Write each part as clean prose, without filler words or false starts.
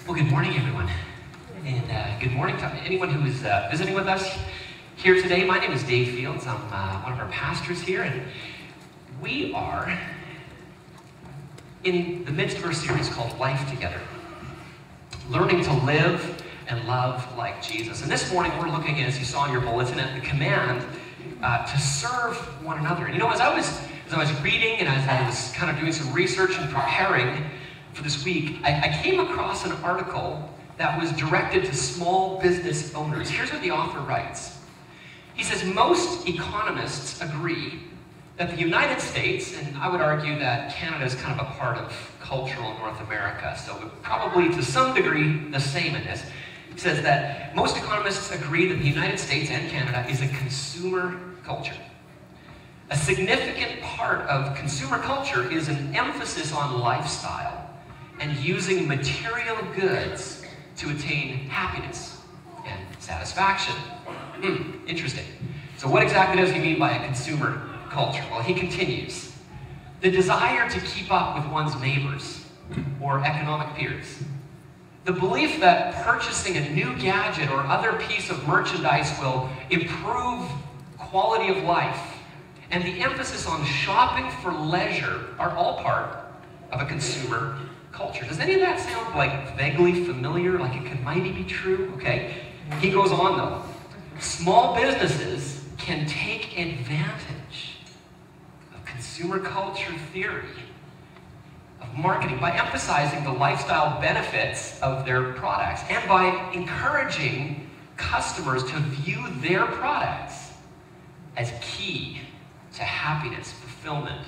Well, good morning, everyone. And good morning to anyone who is visiting with us here today. My name is Dave Fields. I'm one of our pastors here, and we are in the midst of our series called Life Together, learning to live and love like Jesus. And this morning, we're looking at, as you saw in your bulletin, at the command to serve one another. And you know, as I was reading and as I was kind of doing some research and preparing for this week, I came across an article that was directed to small business owners. Here's what the author writes. He says, most economists agree that the United States, and I would argue that Canada is kind of a part of cultural North America, so probably to some degree the same in this. He says that most economists agree that the United States and Canada is a consumer culture. A significant part of consumer culture is an emphasis on lifestyle and using material goods to attain happiness and satisfaction. Interesting. So what exactly does he mean by a consumer culture? Well, he continues. The desire to keep up with one's neighbors or economic peers. The belief that purchasing a new gadget or other piece of merchandise will improve quality of life, and the emphasis on shopping for leisure are all part of a consumer culture. Does any of that sound like vaguely familiar, like it could maybe be true? Okay. He goes on though. Small businesses can take advantage of consumer culture theory of marketing by emphasizing the lifestyle benefits of their products and by encouraging customers to view their products as key to happiness, fulfillment,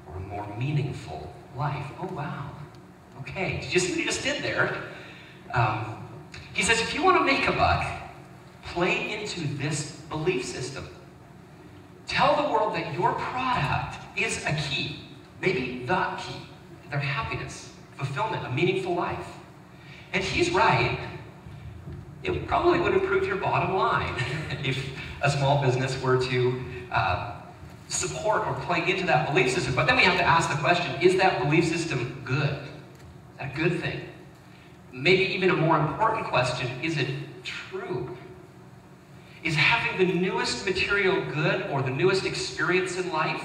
or a more meaningful life. Oh, wow. Okay, did you see what he just did there? He says, if you want to make a buck, play into this belief system. Tell the world that your product is a key, maybe the key, to their happiness, fulfillment, a meaningful life. And he's right. It probably would improve your bottom line if a small business were to support or play into that belief system. But then we have to ask the question, is that belief system good? Is that a good thing? Maybe even a more important question, is it true? Is having the newest material good or the newest experience in life,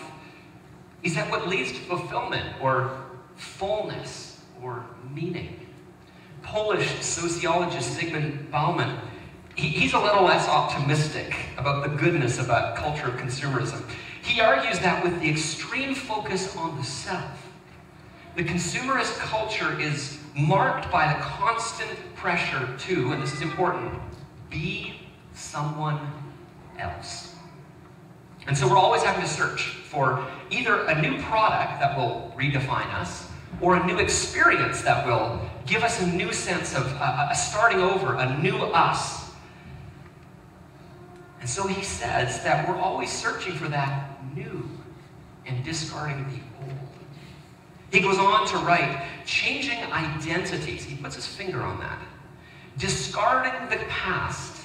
is that what leads to fulfillment or fullness or meaning? Polish sociologist Zygmunt Bauman, he's a little less optimistic about the goodness of a culture of consumerism. He argues that with the extreme focus on the self, the consumerist culture is marked by the constant pressure to, and this is important, be someone else. And so we're always having to search for either a new product that will redefine us or a new experience that will give us a new sense of a starting over, a new us. And so he says that we're always searching for that new and discarding the old. He goes on to write, changing identities. He puts his finger on that. Discarding the past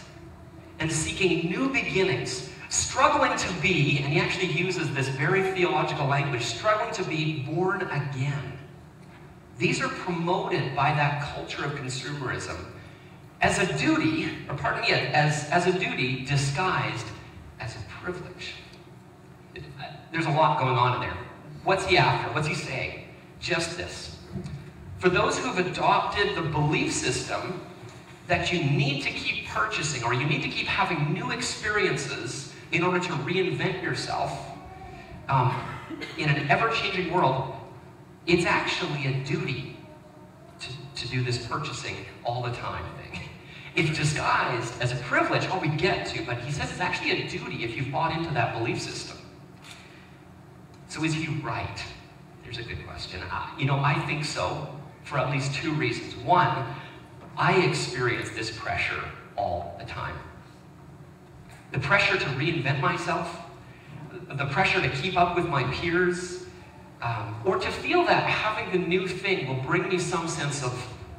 and seeking new beginnings. Struggling to be, and he actually uses this very theological language, struggling to be born again. These are promoted by that culture of consumerism as a duty, or pardon me, as a duty disguised as a privilege. There's a lot going on in there. What's he after? What's he saying? Just this. For those who have adopted the belief system that you need to keep purchasing or you need to keep having new experiences in order to reinvent yourself in an ever-changing world, it's actually a duty to do this purchasing all the time thing. It's disguised as a privilege. Oh, we get to, but he says it's actually a duty if you've bought into that belief system. So is he right? There's a good question. I think so for at least two reasons. One, I experience this pressure all the time. The pressure to reinvent myself, the pressure to keep up with my peers, or to feel that having the new thing will bring me some sense of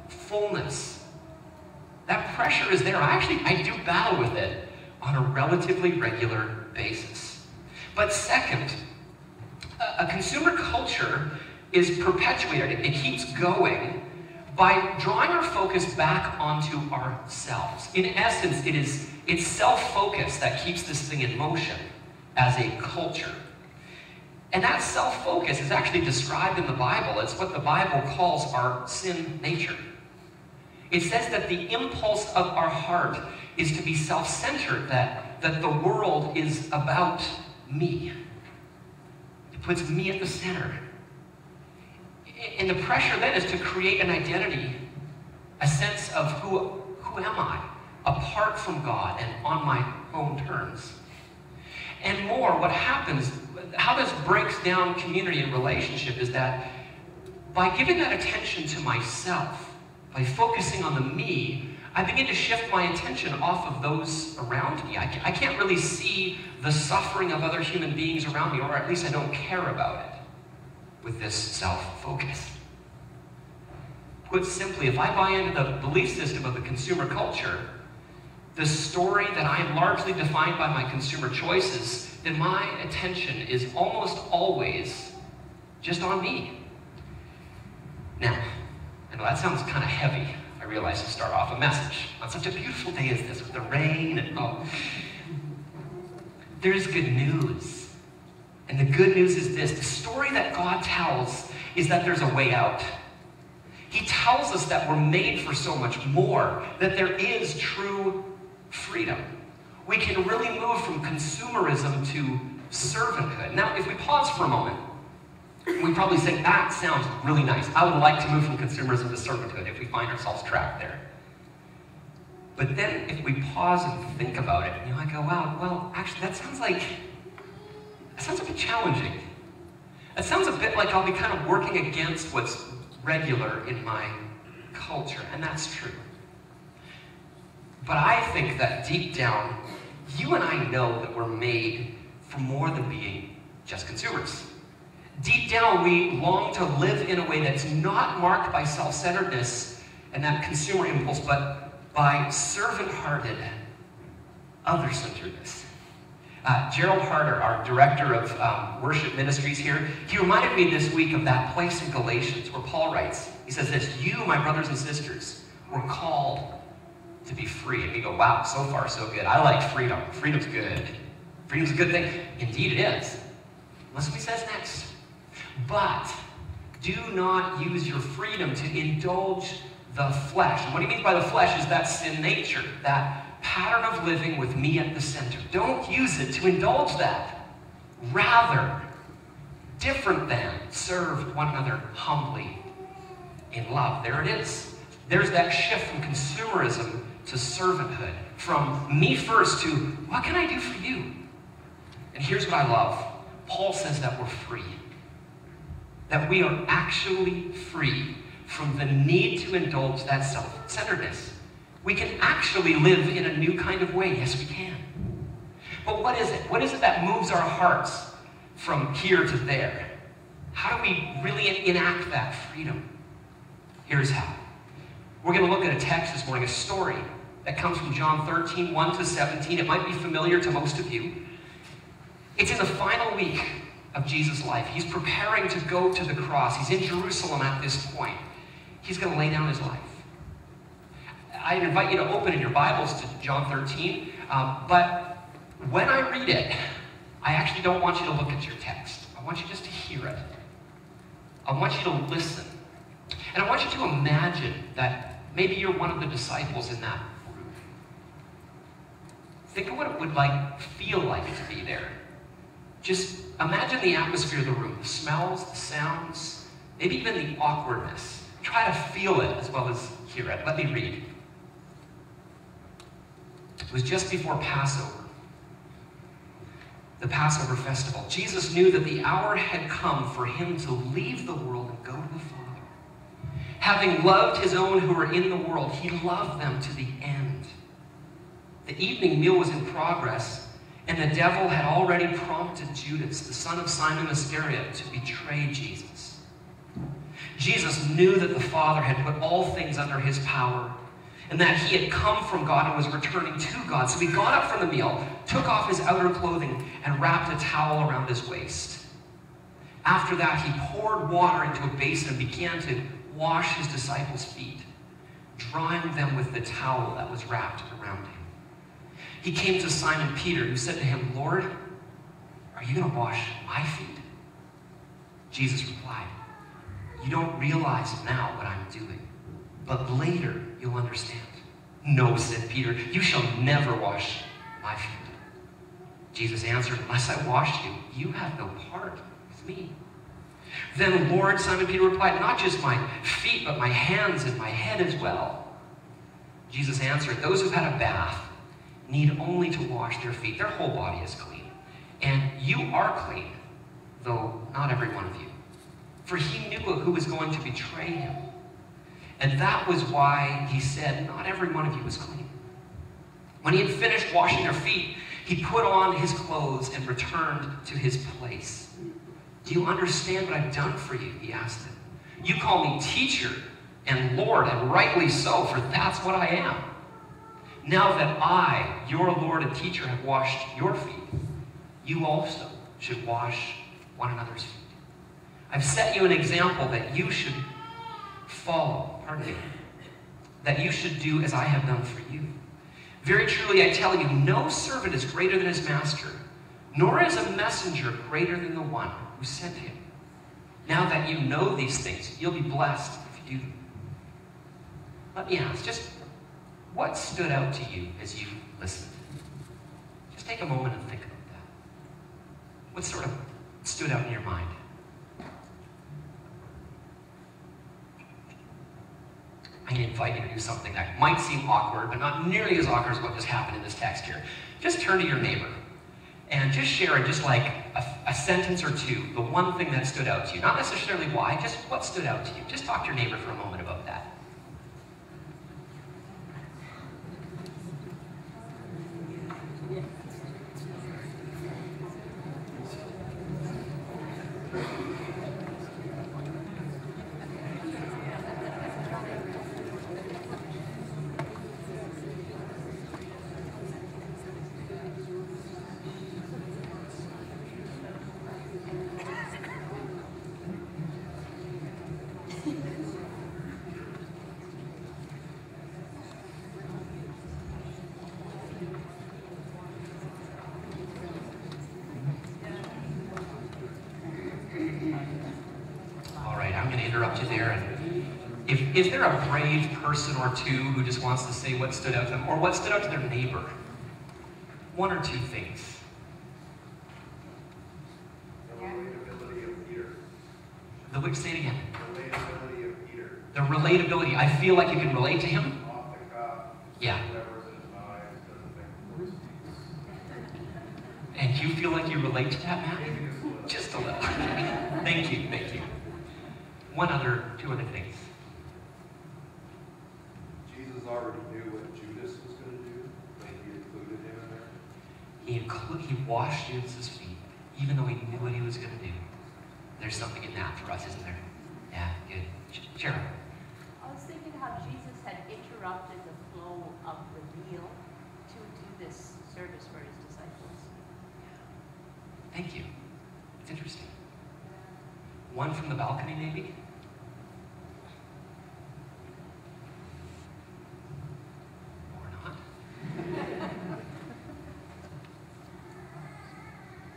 fullness. That pressure is there. I do battle with it on a relatively regular basis. But second, a consumer culture is perpetuated. It keeps going by drawing our focus back onto ourselves. In essence, it's self-focus that keeps this thing in motion as a culture. And that self-focus is actually described in the Bible. It's what the Bible calls our sin nature. It says that the impulse of our heart is to be self-centered, that the world is about me. It puts me at the center. And the pressure then is to create an identity, a sense of who am I, apart from God and on my own terms. And more, what happens, how this breaks down community and relationship is that by giving that attention to myself, by focusing on the me, I begin to shift my attention off of those around me. I can't really see the suffering of other human beings around me, or at least I don't care about it with this self-focus. Put simply, if I buy into the belief system of the consumer culture, the story that I am largely defined by my consumer choices, then my attention is almost always just on me. Now, I know that sounds kind of heavy, I realize, to start off a message on such a beautiful day as this, with the rain and There's good news. And the good news is this: the story that God tells is that there's a way out. He tells us that we're made for so much more, that there is true freedom. We can really move from consumerism to servanthood. Now, if we pause for a moment, we probably say, that sounds really nice. I would like to move from consumerism to servanthood if we find ourselves trapped there. But then if we pause and think about it, you know, I go, wow, well, actually, that sounds a bit challenging. That sounds a bit like I'll be kind of working against what's regular in my culture, and that's true. But I think that deep down, you and I know that we're made for more than being just consumers. Deep down, we long to live in a way that's not marked by self-centeredness and that consumer impulse, but by servant-hearted other-centeredness. Gerald Harder, our director of worship ministries here, he reminded me this week of that place in Galatians where Paul writes, he says this: you, my brothers and sisters, were called to be free. And we go, wow, so far so good. I like freedom. Freedom's good. Freedom's a good thing. Indeed it is. Listen what he says next. But do not use your freedom to indulge the flesh. And what he means by the flesh is that sin nature, that pattern of living with me at the center. Don't use it to indulge that. Rather, different than, serve one another humbly in love. There it is. There's that shift from consumerism to servanthood. From me first to, what can I do for you? And here's what I love. Paul says that we're free. That we are actually free from the need to indulge that self-centeredness. We can actually live in a new kind of way. Yes, we can. But what is it? What is it that moves our hearts from here to there? How do we really enact that freedom? Here's how. We're going to look at a text this morning, a story that comes from John 13, 1 to 17. It might be familiar to most of you. It's in the final week of Jesus' life. He's preparing to go to the cross. He's in Jerusalem at this point. He's going to lay down his life. I invite you to open in your Bibles to John 13, but when I read it, I actually don't want you to look at your text. I want you just to hear it. I want you to listen. And I want you to imagine that maybe you're one of the disciples in that group. Think of what it would feel like to be there. Just imagine the atmosphere of the room, the smells, the sounds, maybe even the awkwardness. Try to feel it as well as hear it. Let me read. It was just before Passover, the Passover festival. Jesus knew that the hour had come for him to leave the world and go to the Father. Having loved his own who were in the world, he loved them to the end. The evening meal was in progress, and the devil had already prompted Judas, the son of Simon Iscariot, to betray Jesus. Jesus knew that the Father had put all things under his power, and that he had come from God and was returning to God. So he got up from the meal, took off his outer clothing, and wrapped a towel around his waist. After that, he poured water into a basin and began to wash his disciples' feet, drying them with the towel that was wrapped around him. He came to Simon Peter, who said to him, "Lord, are you going to wash my feet?" Jesus replied, "You don't realize now what I'm doing, but later you'll understand." "No," said Peter, "you shall never wash my feet." Jesus answered, "Unless I wash you, you have no part with me." "Then, Lord," Simon Peter replied, "not just my feet, but my hands and my head as well." Jesus answered, "Those who've had a bath need only to wash their feet. Their whole body is clean. And you are clean, though not every one of you." For he knew who was going to betray him. And that was why he said, "Not every one of you is clean." When he had finished washing their feet, he put on his clothes and returned to his place. "Do you understand what I've done for you?" he asked them. "You call me teacher and Lord, and rightly so, for that's what I am. Now that I, your Lord and teacher, have washed your feet, you also should wash one another's feet. I've set you an example that you should follow, that you should do as I have done for you. Very truly I tell you, no servant is greater than his master, nor is a messenger greater than the one who sent him. Now that you know these things, you'll be blessed if you do them." Let me ask, just what stood out to you as you listened? Just take a moment and think about that. What sort of stood out in your mind? I'm going to invite you to do something that might seem awkward, but not nearly as awkward as what just happened in this text here. Just turn to your neighbor and just share just like a sentence or two, the one thing that stood out to you. Not necessarily why, just what stood out to you. Just talk to your neighbor for a moment about that. Interrupt you there. And is there a brave person or two who just wants to say what stood out to them or what stood out to their neighbor? One or two things. The relatability of Peter. Say it again. The relatability of Peter. The relatability. I feel like you can relate to him. Off the cuff. Yeah. Whatever's in his mind, doesn't think. And you feel like you relate to that, Matt? Just a little. Thank you. Thank you. Two other things. Jesus already knew what Judas was going to do, but he included him in there. He washed Judas's feet, even though he knew what he was going to do. There's something in that for us, isn't there? Yeah, good. Sharon. I was thinking how Jesus had interrupted the flow of the meal to do this service for his disciples. Thank you. It's interesting. One from the balcony, maybe?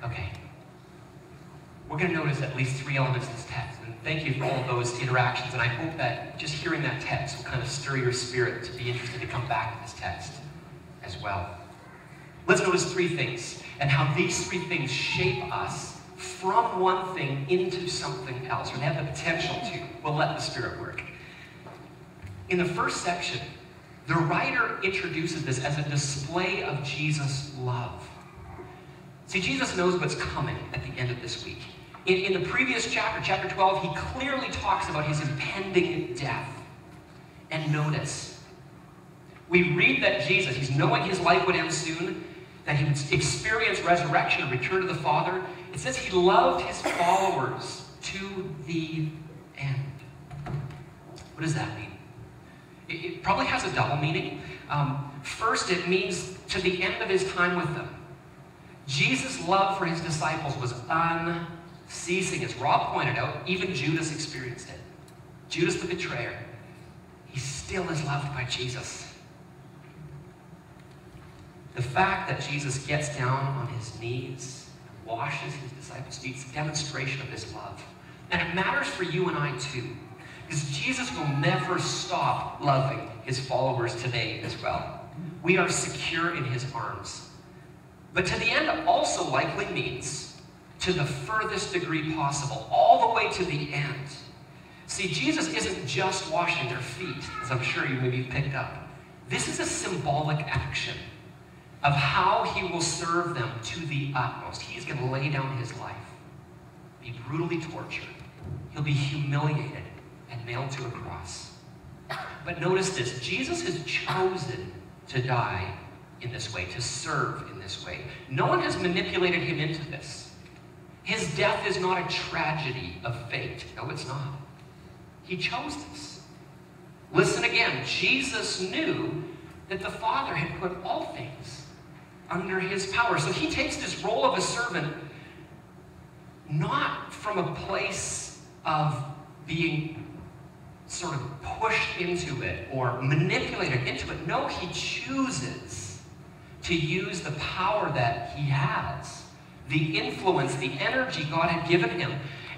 Okay. We're going to notice at least three elements in this text. And thank you for all of those interactions. And I hope that just hearing that text will kind of stir your spirit to be interested to come back to this text as well. Let's notice three things and how these three things shape us from one thing into something else. Or they have the potential to. We'll let the Spirit work. In the first section, the writer introduces this as a display of Jesus' love. See, Jesus knows what's coming at the end of this week. In the previous chapter, chapter 12, he clearly talks about his impending death. And notice, we read that Jesus, he's knowing his life would end soon, that he would experience resurrection and return to the Father. It says he loved his followers to the end. What does that mean? It probably has a double meaning. First, it means to the end of his time with them. Jesus' love for his disciples was unceasing. As Rob pointed out, even Judas experienced it. Judas the betrayer, he still is loved by Jesus. The fact that Jesus gets down on his knees, washes his disciples' feet, is a demonstration of this love. And it matters for you and I too, because Jesus will never stop loving his followers today as well. We are secure in his arms. But to the end also likely means to the furthest degree possible, all the way to the end. See, Jesus isn't just washing their feet, as I'm sure you maybe picked up. This is a symbolic action of how he will serve them to the utmost. He's going to lay down his life, be brutally tortured. He'll be humiliated and nailed to a cross. But notice this, Jesus has chosen to die in this way, to serve in this way. No one has manipulated him into this. His death is not a tragedy of fate. No, it's not. He chose this. Listen again, Jesus knew that the Father had put all things under his power. So he takes this role of a servant not from a place of being sort of pushed into it or manipulated into it. No, he chooses to use the power that he has, the influence, the energy God had given him,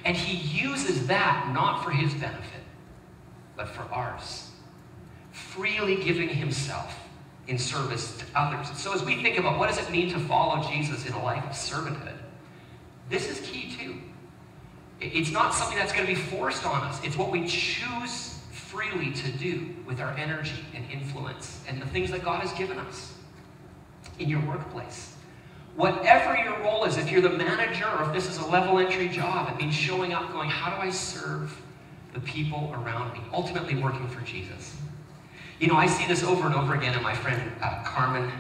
and he uses that not for his benefit, but for ours, freely giving himself in service to others. And so as we think about what does it mean to follow Jesus in a life of servanthood, this is key too. It's not something that's going to be forced on us. It's what we choose freely to do with our energy and influence and the things that God has given us in your workplace. Whatever your role is, if you're the manager or if this is a level entry job, it means showing up going, how do I serve the people around me? Ultimately working for Jesus. You know, I see this over and over again in my friend Carmen.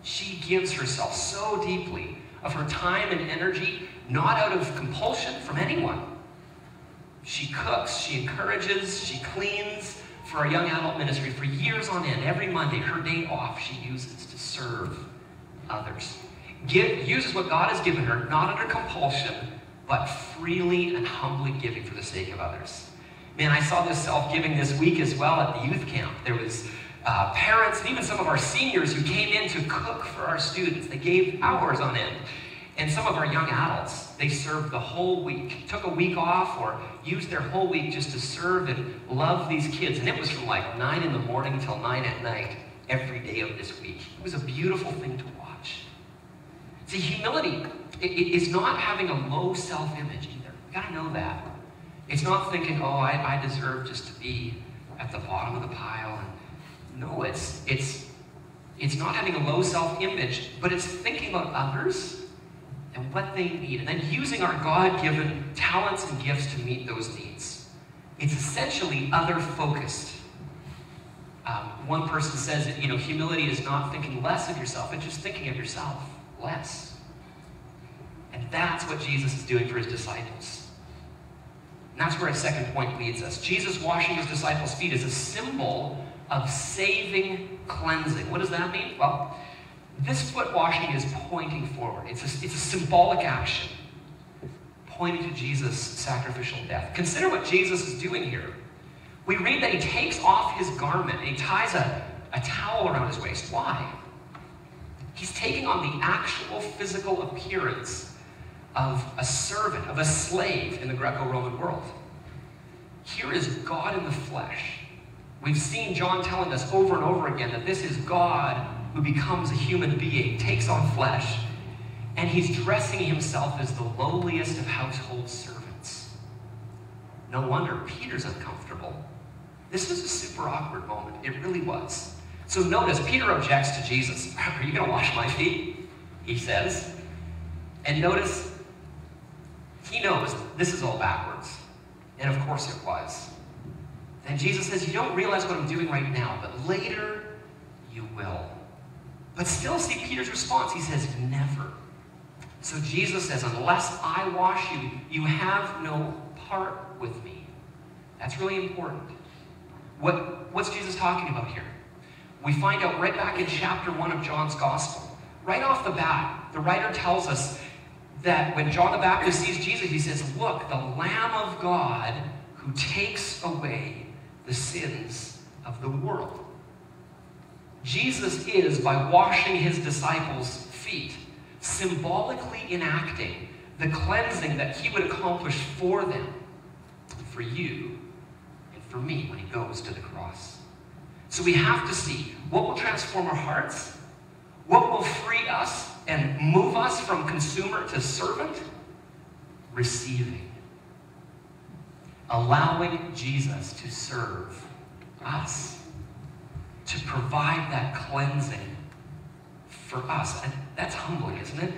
She gives herself so deeply of her time and energy, not out of compulsion from anyone. She cooks, she encourages, she cleans for our young adult ministry for years on end. Every Monday, her day off, she uses to serve others. Uses what God has given her, not under compulsion, but freely and humbly giving for the sake of others. Man, I saw this self-giving this week as well at the youth camp. There was parents and even some of our seniors who came in to cook for our students. They gave hours on end. And some of our young adults, they served the whole week, took a week off or used their whole week just to serve and love these kids. And it was from like 9 in the morning until 9 at night every day of this week. It was a beautiful thing to watch. See, humility is not having a low self-image either. You gotta know that. It's not thinking, oh, I deserve just to be at the bottom of the pile. And no, it's not having a low self-image, but it's thinking about others and what they need, and then using our God-given talents and gifts to meet those needs. It's essentially other-focused. One person says that, you know, humility is not thinking less of yourself, it's just thinking of yourself less. And that's what Jesus is doing for his disciples. And that's where a second point leads us. Jesus washing his disciples' feet is a symbol of saving cleansing. What does that mean? Well, this foot washing is pointing forward. It's a symbolic action, pointing to Jesus' sacrificial death. Consider what Jesus is doing here. We read that he takes off his garment and he ties a towel around his waist. Why? He's taking on the actual physical appearance of a servant, of a slave in the Greco-Roman world. Here is God in the flesh. We've seen John telling us over and over again that this is God who becomes a human being, takes on flesh, and he's dressing himself as the lowliest of household servants. No wonder Peter's uncomfortable. This was a super awkward moment. It really was. So notice, Peter objects to Jesus. Are you going to wash my feet? He says. And notice, he knows this is all backwards. And of course it was. Then Jesus says, you don't realize what I'm doing right now, but later you will. But still see Peter's response. He says, never. So Jesus says, unless I wash you, you have no part with me. That's really important. What's Jesus talking about here? We find out right back in chapter 1 of John's Gospel. Right off the bat, the writer tells us that when John the Baptist sees Jesus, he says, look, the Lamb of God who who takes away the sins of the world. Jesus is, by washing his disciples' feet, symbolically enacting the cleansing that he would accomplish for them, for you, and for me when he goes to the cross. So we have to see what will transform our hearts, what will free us and move us from consumer to servant, receiving. Allowing Jesus to serve us, to provide that cleansing for us. And that's humbling, isn't it?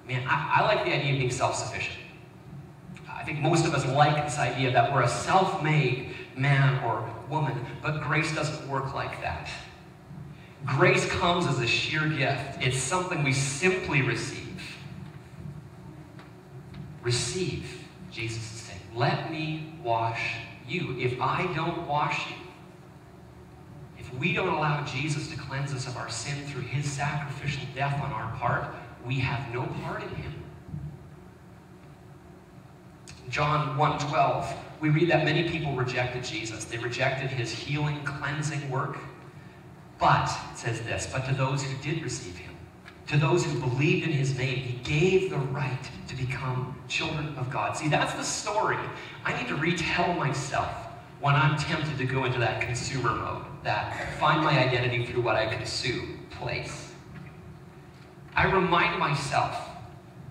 Man, I like the idea of being self-sufficient. I think most of us like this idea that we're a self-made man or woman, but grace doesn't work like that. Grace comes as a sheer gift. It's something we simply receive. Receive, Jesus is saying. Let me wash you. If I don't wash you, if we don't allow Jesus to cleanse us of our sin through his sacrificial death on our part, we have no part in him. John 1:12, we read that many people rejected Jesus. They rejected his healing, cleansing work. But, it says this, but to those who did receive him, to those who believed in his name, he gave the right to become children of God. See, that's the story I need to retell myself when I'm tempted to go into that consumer mode, that find my identity through what I consume place. I remind myself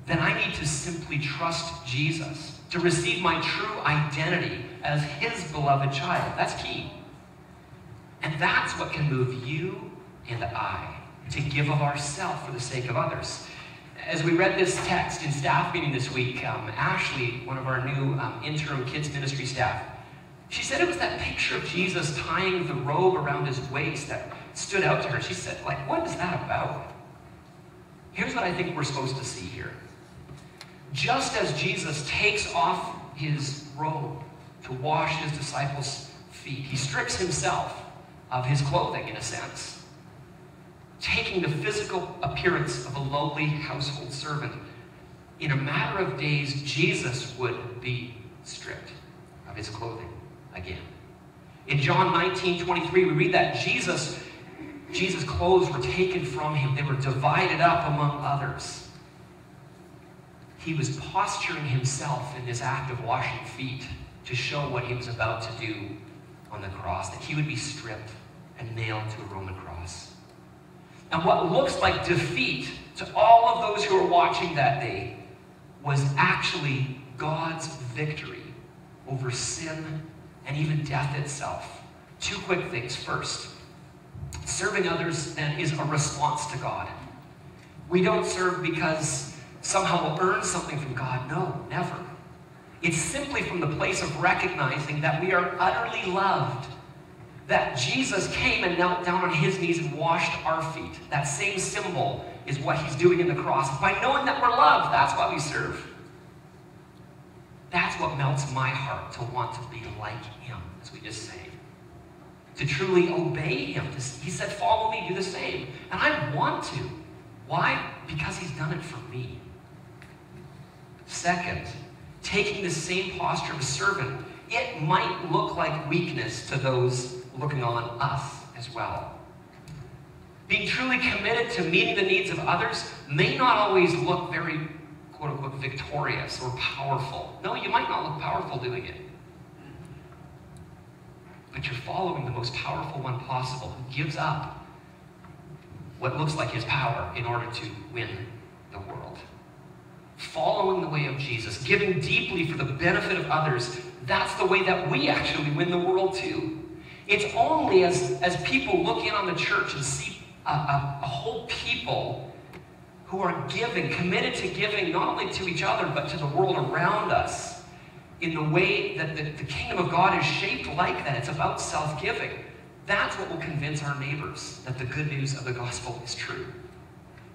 that I need to simply trust Jesus, to receive my true identity as his beloved child. That's key. And that's what can move you and I to give of ourselves for the sake of others. As we read this text in staff meeting this week, Ashley, one of our new interim kids ministry staff, she said it was that picture of Jesus tying the robe around his waist that stood out to her. She said, like, what is that about? Here's what I think we're supposed to see here. Just as Jesus takes off his robe to wash his disciples' feet, he strips himself of his clothing, in a sense, taking the physical appearance of a lowly household servant. In a matter of days, Jesus would be stripped of his clothing again. In John 19:23, we read that Jesus' clothes were taken from him. They were divided up among others. He was posturing himself in this act of washing feet to show what he was about to do on the cross, that he would be stripped and nailed to a Roman cross. And what looks like defeat to all of those who were watching that day was actually God's victory over sin and even death itself. Two quick things. First, serving others then is a response to God. We don't serve because somehow we'll earn something from God. No, never. It's simply from the place of recognizing that we are utterly loved, that Jesus came and knelt down on his knees and washed our feet. That same symbol is what he's doing in the cross. By knowing that we're loved, that's why we serve. That's what melts my heart, to want to be like him, as we just sang. To truly obey him. He said, follow me, do the same. And I want to. Why? Because he's done it for me. Second, taking the same posture of a servant, it might look like weakness to those looking on us as well. Being truly committed to meeting the needs of others may not always look very, quote-unquote, victorious or powerful. No, you might not look powerful doing it. But you're following the most powerful one possible, who gives up what looks like his power in order to win the world. Following the way of Jesus, giving deeply for the benefit of others, that's the way that we actually win the world too. It's only as people look in on the church and see a whole people who are giving, committed to giving not only to each other, but to the world around us in the way that the kingdom of God is shaped like that. It's about self-giving. That's what will convince our neighbors that the good news of the gospel is true.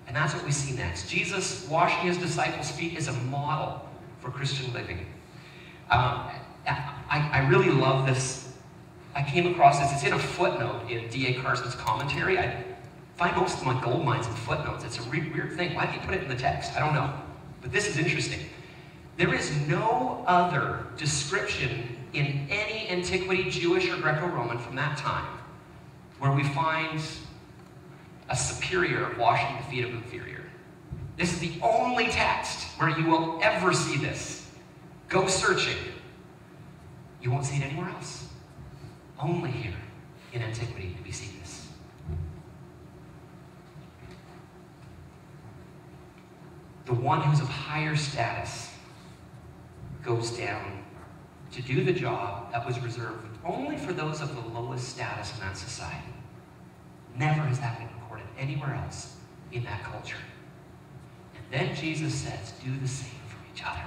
And that's what we see next. Jesus washing his disciples' feet is a model for Christian living. I really love this. I came across this. It's in a footnote in D.A. Carson's commentary. I find most of my gold mines in footnotes. It's a weird thing. Why did he put it in the text? I don't know. But this is interesting. There is no other description in any antiquity, Jewish or Greco-Roman from that time, where we find a superior washing the feet of inferior. This is the only text where you will ever see this. Go searching. You won't see it anywhere else. Only here in antiquity do we see this. The one who's of higher status goes down to do the job that was reserved only for those of the lowest status in that society. Never has that been recorded anywhere else in that culture. And then Jesus says, do the same for each other.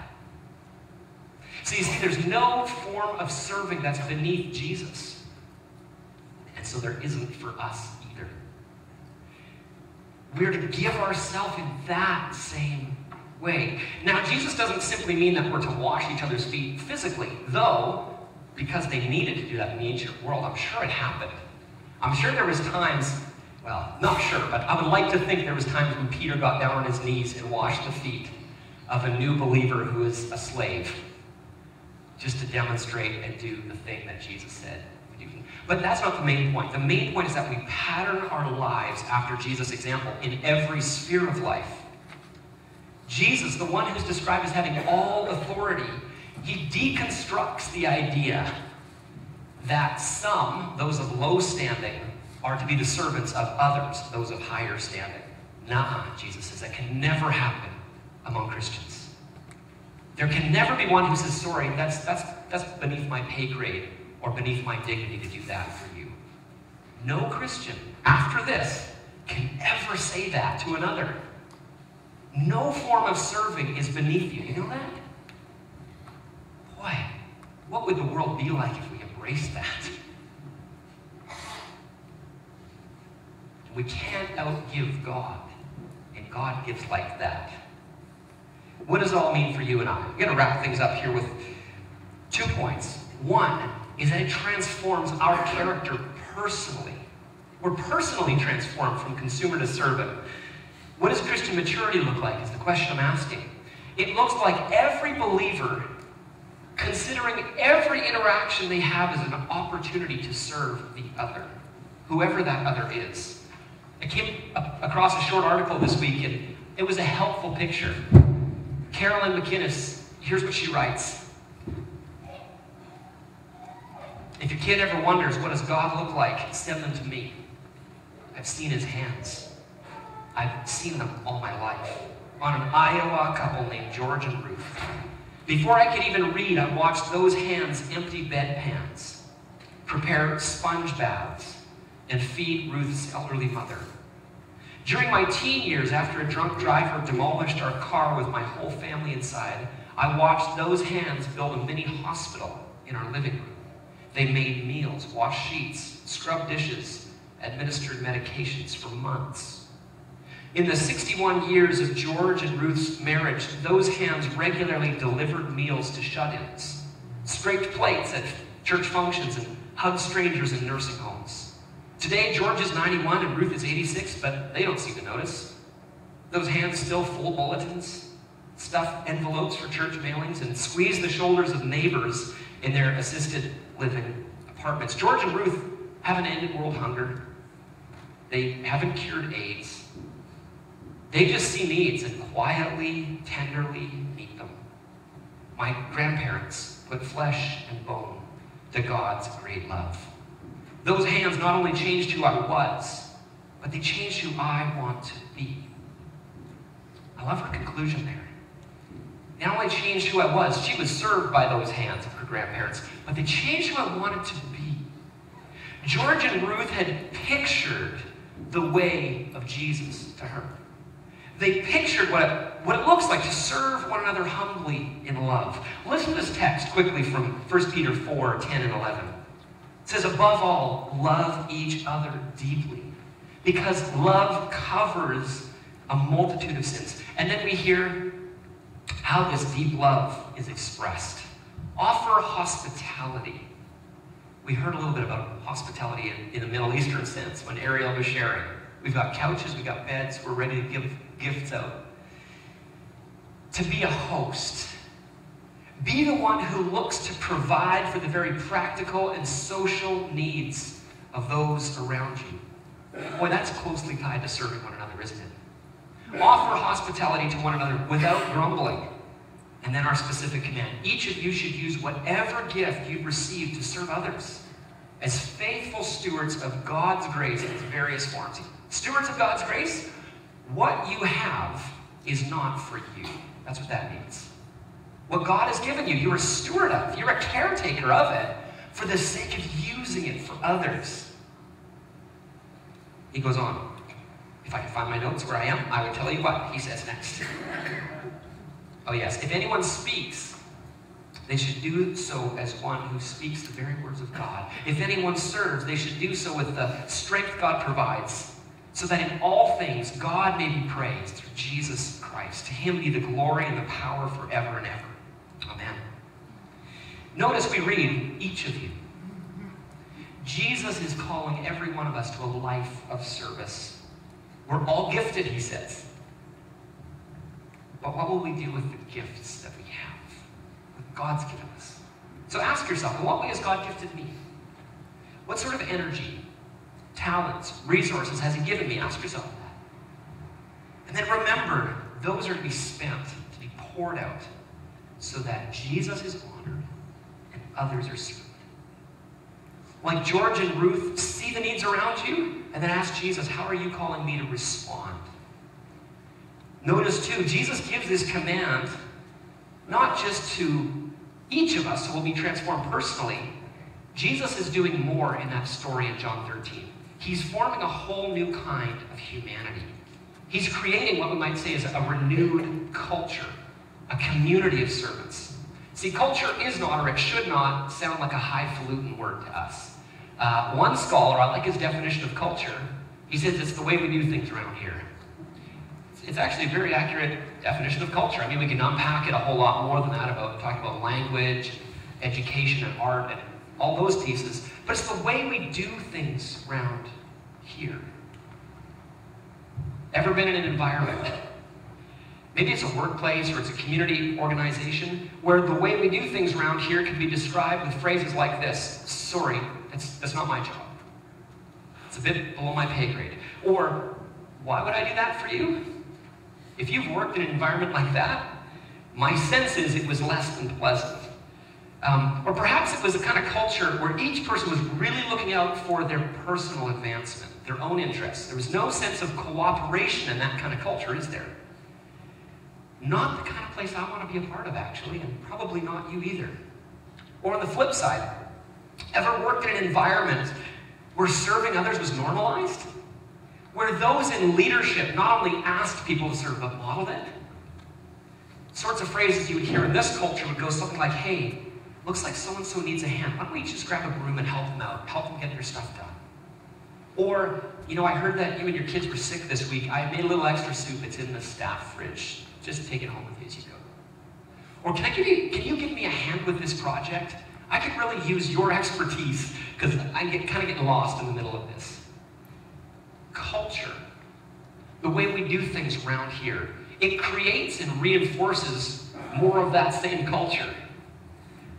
So you see, there's no form of serving that's beneath Jesus. And so there isn't for us either. We're to give ourselves in that same way. Now, Jesus doesn't simply mean that we're to wash each other's feet physically, though, because they needed to do that in the ancient world, I'm sure it happened. I'm sure there was times, well, not sure, but I would like to think there was times when Peter got down on his knees and washed the feet of a new believer who is a slave, just to demonstrate and do the thing that Jesus said. But that's not the main point. The main point is that we pattern our lives after Jesus' example in every sphere of life. Jesus, the one who's described as having all authority, he deconstructs the idea that some, those of low standing, are to be the servants of others, those of higher standing. Nuh-uh, Jesus says, that can never happen among Christians. There can never be one who says, sorry, that's beneath my pay grade or beneath my dignity to do that for you. No Christian, after this, can ever say that to another. No form of serving is beneath you. You know that? Boy, what would the world be like if we embraced that? We can't outgive God, and God gives like that. What does it all mean for you and I? I'm going to wrap things up here with 2 points. One is that it transforms our character personally. We're personally transformed from consumer to servant. What does Christian maturity look like is the question I'm asking. It looks like every believer considering every interaction they have as an opportunity to serve the other, whoever that other is. I came across a short article this week, and it was a helpful picture. Carolyn McInnes, here's what she writes. If your kid ever wonders, what does God look like, send them to me. I've seen his hands. I've seen them all my life. On an Iowa couple named George and Ruth. Before I could even read, I watched those hands empty bedpans, prepare sponge baths, and feed Ruth's elderly mother. During my teen years, after a drunk driver demolished our car with my whole family inside, I watched those hands build a mini hospital in our living room. They made meals, washed sheets, scrubbed dishes, administered medications for months. In the 61 years of George and Ruth's marriage, those hands regularly delivered meals to shut-ins, scraped plates at church functions, and hugged strangers in nursing homes. Today, George is 91 and Ruth is 86, but they don't seem to notice. Those hands still fold bulletins, stuff envelopes for church mailings, and squeeze the shoulders of neighbors in their assisted living apartments. George and Ruth haven't ended world hunger. They haven't cured AIDS. They just see needs and quietly, tenderly meet them. My grandparents put flesh and bone to God's great love. Those hands not only changed who I was, but they changed who I want to be. I love her conclusion there. They not only changed who I was, she was served by those hands of her grandparents, but they changed who I wanted to be. George and Ruth had pictured the way of Jesus to her. They pictured what it looks like to serve one another humbly in love. Listen to this text quickly from 1 Peter 4, 10 and 11. It says, above all, love each other deeply, because love covers a multitude of sins. And then we hear how this deep love is expressed. Offer hospitality. We heard a little bit about hospitality in the Middle Eastern sense when Ariel was sharing. We've got couches, we've got beds, we're ready to give gifts out. To be a host. Be the one who looks to provide for the very practical and social needs of those around you. Boy, that's closely tied to serving one another, isn't it? Offer hospitality to one another without grumbling. And then our specific command. Each of you should use whatever gift you've received to serve others as faithful stewards of God's grace in its various forms. Stewards of God's grace, what you have is not for you. That's what that means. What God has given you, you're a steward of. You're a caretaker of it for the sake of using it for others. He goes on. If I can find my notes where I am, I would tell you what he says next. Oh yes, if anyone speaks, they should do so as one who speaks the very words of God. If anyone serves, they should do so with the strength God provides, so that in all things God may be praised through Jesus Christ. To him be the glory and the power forever and ever. Amen. Notice we read, each of you. Jesus is calling every one of us to a life of service. We're all gifted, he says. But what will we do with the gifts that we have? What God's given us? So ask yourself, in what way has God gifted me? What sort of energy, talents, resources has he given me? Ask yourself that. And then remember, those are to be spent, to be poured out, so that Jesus is honored and others are served. Like George and Ruth, see the needs around you, and then ask Jesus, how are you calling me to respond? Notice too, Jesus gives this command not just to each of us who will be transformed personally. Jesus is doing more in that story in John 13. He's forming a whole new kind of humanity. He's creating what we might say is a renewed culture, a community of servants. See, culture is not, or it should not, sound like a highfalutin word to us. One scholar, I like his definition of culture, he says it's the way we do things around here. It's actually a very accurate definition of culture. I mean, we can unpack it a whole lot more than that, about talking about language, education, and art, and all those pieces. But it's the way we do things around here. Ever been in an environment? Maybe it's a workplace or it's a community organization where the way we do things around here can be described with phrases like this: sorry, that's not my job. It's a bit below my pay grade. Or, why would I do that for you? If you've worked in an environment like that, my sense is it was less than pleasant. Or perhaps it was a kind of culture where each person was really looking out for their personal advancement, their own interests. There was no sense of cooperation in that kind of culture, is there? Not the kind of place I want to be a part of, actually, and probably not you either. Or on the flip side, ever worked in an environment where serving others was normalized? Where those in leadership not only asked people to serve, but modeled it? Sorts of phrases you would hear in this culture would go something like, hey, looks like so-and-so needs a hand. Why don't we just grab a broom and help them out, help them get their stuff done? Or, you know, I heard that you and your kids were sick this week. I made a little extra soup. It's in the staff fridge. Just take it home with you as you go. Or can you give me a hand with this project? I could really use your expertise because I kind of getting lost in the middle of this. Culture, the way we do things around here, it creates and reinforces more of that same culture.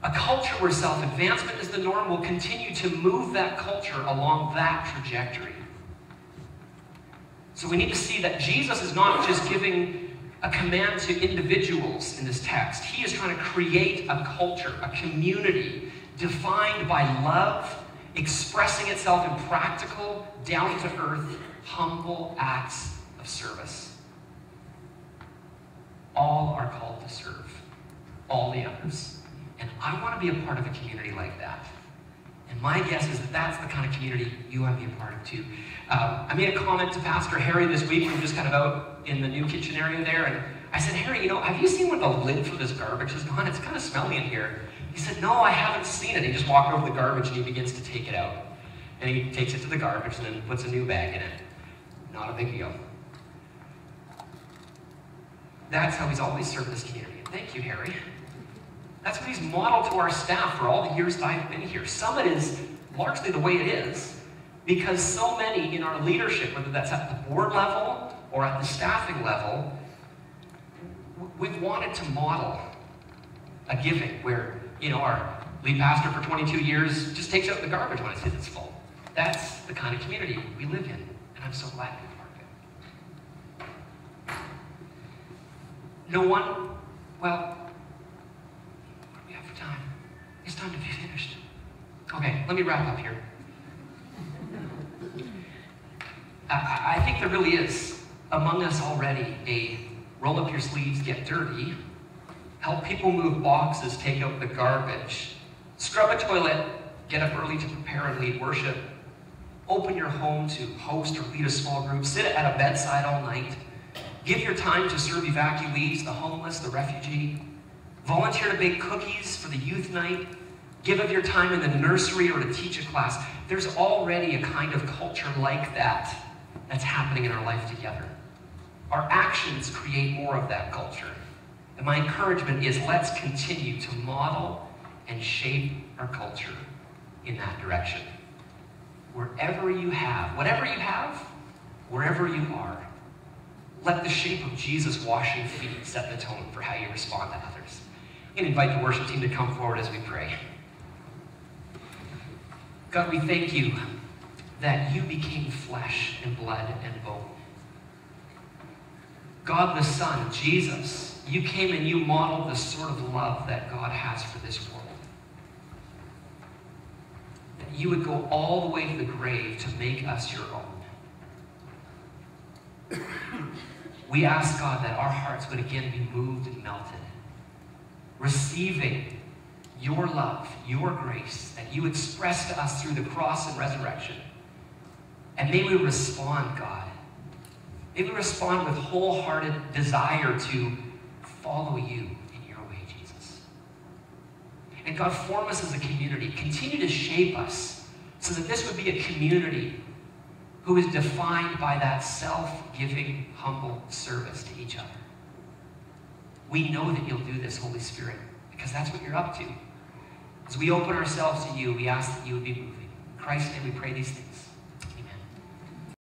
A culture where self-advancement is the norm will continue to move that culture along that trajectory. So we need to see that Jesus is not just giving a command to individuals in this text. He is trying to create a culture, a community defined by love, expressing itself in practical, down-to-earth, humble acts of service. All are called to serve, all the others. And I want to be a part of a community like that. And my guess is that that's the kind of community you want to be a part of too. I made a comment to Pastor Harry this week. We were just kind of out in the new kitchen area there, and I said, Harry, you know, have you seen where the lid for this garbage is gone? It's kind of smelly in here. He said, no, I haven't seen it. He just walked over the garbage and he begins to take it out. And he takes it to the garbage and then puts a new bag in it. Not a big deal. That's how he's always served this community. And thank you, Harry. That's what he's modeled to our staff for all the years that I've been here. Summit is largely the way it is because so many in our leadership, whether that's at the board level or at the staffing level, we've wanted to model a giving where, our lead pastor for 22 years just takes out the garbage when it says it's full. That's the kind of community we live in, and I'm so glad to be part of it. No one, well, what do we have for time? It's time to be finished. Okay, let me wrap up here. I think there really is among us already a roll up your sleeves, get dirty, help people move boxes, take out the garbage, scrub a toilet, get up early to prepare and lead worship, open your home to host or lead a small group, sit at a bedside all night, give your time to serve evacuees, the homeless, the refugee, volunteer to bake cookies for the youth night, give of your time in the nursery or to teach a class. There's already a kind of culture like that that's happening in our life together. Our actions create more of that culture. And my encouragement is let's continue to model and shape our culture in that direction. Wherever you have, whatever you have, wherever you are, let the shape of Jesus' washing feet set the tone for how you respond to others. And invite the worship team to come forward as we pray. God, we thank you that you became flesh and blood and bone. God the Son, Jesus, you came and you modeled the sort of love that God has for this world. That you would go all the way to the grave to make us your own. We ask, God, that our hearts would again be moved and melted, receiving your love, your grace, that you express to us through the cross and resurrection. And may we respond, God. May we respond with wholehearted desire to follow you in your way, Jesus. And God, form us as a community. Continue to shape us so that this would be a community who is defined by that self-giving, humble service to each other. We know that you'll do this, Holy Spirit, because that's what you're up to. As we open ourselves to you, we ask that you would be moving. In Christ's name we pray these things.